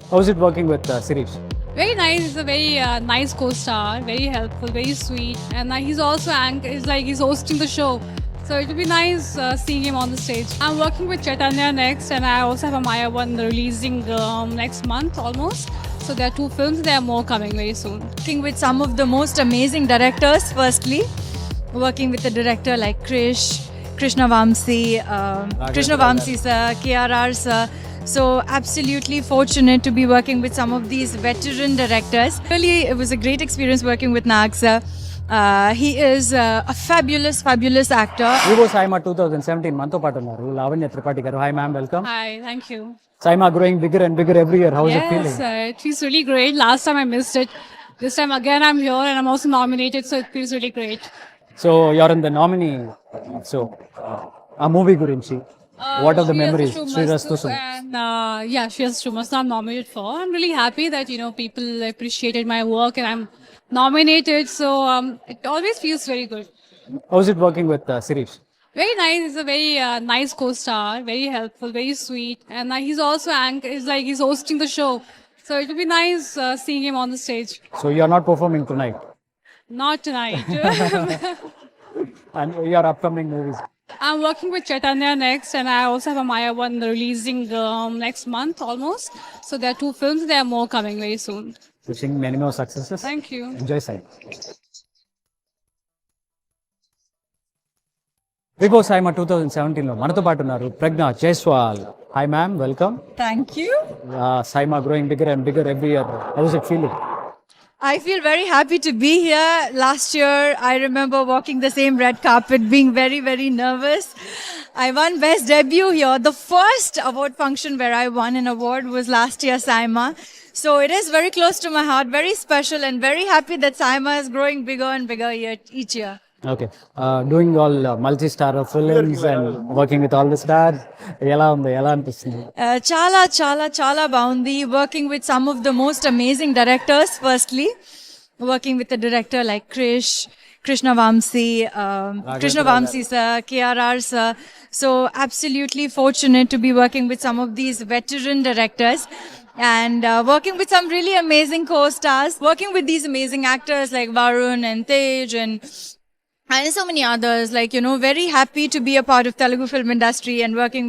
How's it working with Sirish? Very nice. He's a very nice co-star, very helpful, very sweet, and he's also he's hosting the show. So it will be nice seeing him on the stage. I'm working with Chaitanya next, and I also have a Maya one releasing next month almost. So there are 2 films. There are more coming very soon. Working with some of the most amazing directors, firstly. Working with a director like Krishna Vamsi sir, KRR sir. So absolutely fortunate to be working with some of these veteran directors. Really, it was a great experience working with Nag sir. He is a fabulous actor. Vivo Saima 2017 మనతో పాటు ఉన్నారు లావణ్య త్రిపాఠి గారు. Hi ma'am, welcome. Hi, thank you. Saima growing bigger and bigger every year. How is it feeling? Yes, it feels really great. Last time I missed it. This time again I'm here and I'm also nominated, so it feels really great. So you're in the nominee. So a movie gurinchi. What are the memories? Srirastu Sum. And yeah, she has Shumasta I'm nominated for. I'm really happy that people appreciated my work and I'm nominated. So it always feels very good. How's it working with Sirish? Very nice. He's a very nice co-star, very helpful, very sweet, and he's also he's hosting the show. So it will be nice seeing him on the stage. So you're not performing tonight. Not tonight. And your upcoming movies. I'm working with Chaitanya next, and I also have a Maya one releasing next month almost. So there are 2 films. There are more coming very soon. Wishing many more successes. Thank you. Enjoy Sai. Vivo Saima 2017 లో మనతో పాటు ఉన్నారు ప్రజ్ఞ Jaiswal. Hi ma'am, welcome. Thank you. Saima growing bigger and bigger every year. How is it feeling? I feel very happy to be here. Last year, I remember walking the same red carpet, being very nervous. I won Best Debut here. The first award function where I won an award was last year, Saima. So it is very close to my heart, very special, and very happy that Saima is growing bigger and bigger each year. Okay. Doing all multi-star films and working with all the stars. ఎలా అనిపిస్తుంది? Chala baundi. Working with some of the most amazing directors, firstly. Working with a director like Krishna Vamsi sir, KRR sir. So absolutely fortunate to be working with some of these veteran directors. And working with some really amazing co-stars. Working with these amazing actors like Varun and Tej and so many others, very happy to be a part of Telugu film industry and working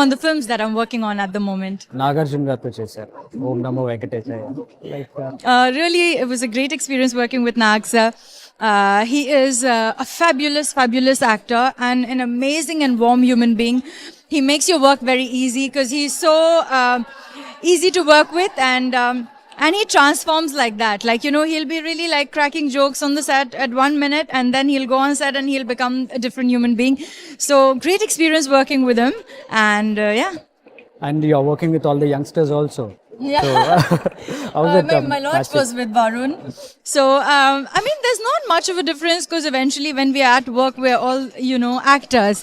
on the films that I'm working on at the moment. Nagarjuna గారితో చేశారు ఓం నమో వెంకటేశాయ. Really, it was a great experience working with Nag sir. He is a fabulous actor and an amazing and warm human being. He makes your work very easy because he's so easy to work with, and he transforms like that. He'll be really cracking jokes on the set at 1 minute, and then he'll go on set and he'll become a different human being. So great experience working with him, and yeah. And you're working with all the youngsters also. Yeah. So, how's it? My launch was with Varun. So, there's not much of a difference because eventually when we are at work, we're all, actors.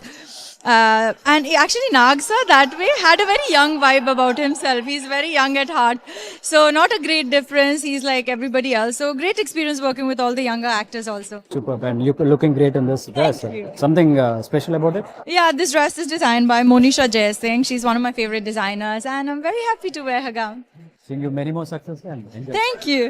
And actually Nag sir that way had a very young vibe about himself. He's very young at heart. So not a great difference. He's like everybody else. So great experience working with all the younger actors also. Superb. And you're looking great in this dress. you. Something special about it? Yeah, this dress is designed by Monisha Jaisingh. She's one of my favorite designers and I'm very happy to wear her gown. Wishing you many more success and enjoy. Thank you.